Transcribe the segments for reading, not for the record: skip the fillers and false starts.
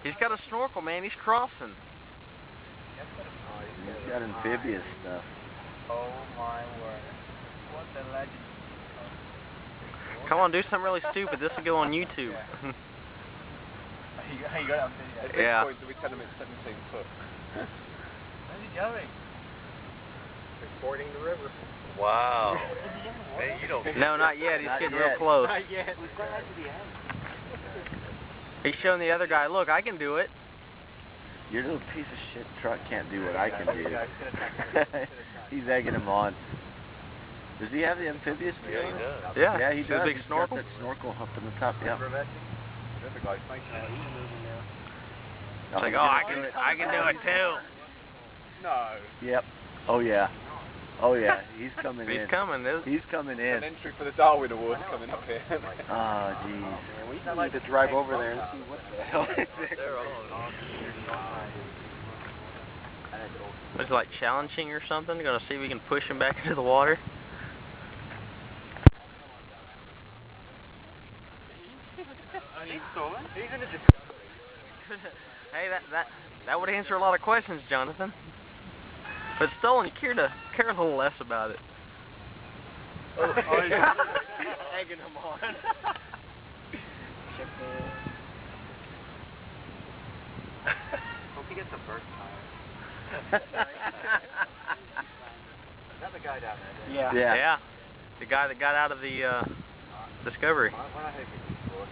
He's got a snorkel, man. He's crossing. He's got amphibious stuff. Oh my word. What the legend. Come on, do something really stupid. This will go on YouTube. Yeah. You got it on video. At this Yeah. point, do we tell him it's 17 foot? Where's he going? He's fording the river. Wow. Hey, you don't. No, not yet. He's Not getting yet. real close. Not yet. We've got right to the end. He's showing the other guy, look, I can do it. Your little piece of shit truck can't do what I can do. He's egging him on. Does he have the amphibious view? Yeah, he does. Yeah, Yeah, he the does. big He's snorkel. got that snorkel up on the top. Yeah. The other guy's making it. It's like, oh, I can do it too. No. Yep. Oh yeah. Oh yeah. He's coming in. He's coming. He's coming in. An entry for the Darwin Awards coming up here. Oh jeez. We need to drive over there and see what the hell is They're on. It's like challenging or something. Gonna see if we can push him back into the water. He's in a Discovey. Hey, that would answer a lot of questions, Jonathan. But stolen, you care a little less about it. Oh, he's egging him on. Hope he gets a burst tire. Is that the guy down there? Yeah. Yeah. The guy that got out of the Discovery. When I hit it before,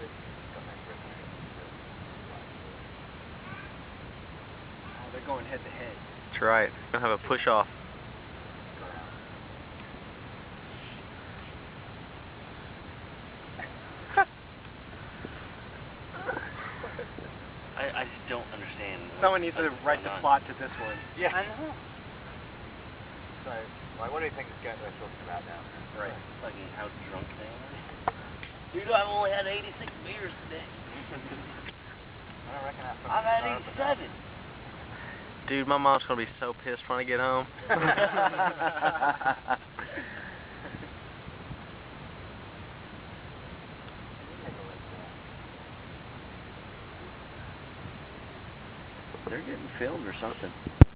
they're going head to head. That's right. Gonna have a push off. I just don't understand. Someone needs to write the plot to this one. Yeah. I know. So, like, what do you think this guy they're talking about now? Right. Fucking how drunk they are. Dude, I've only had 86 beers today. I don't reckon that's I've had 87. Dude, my mom's gonna be so pissed when I get home. They're getting filmed or something.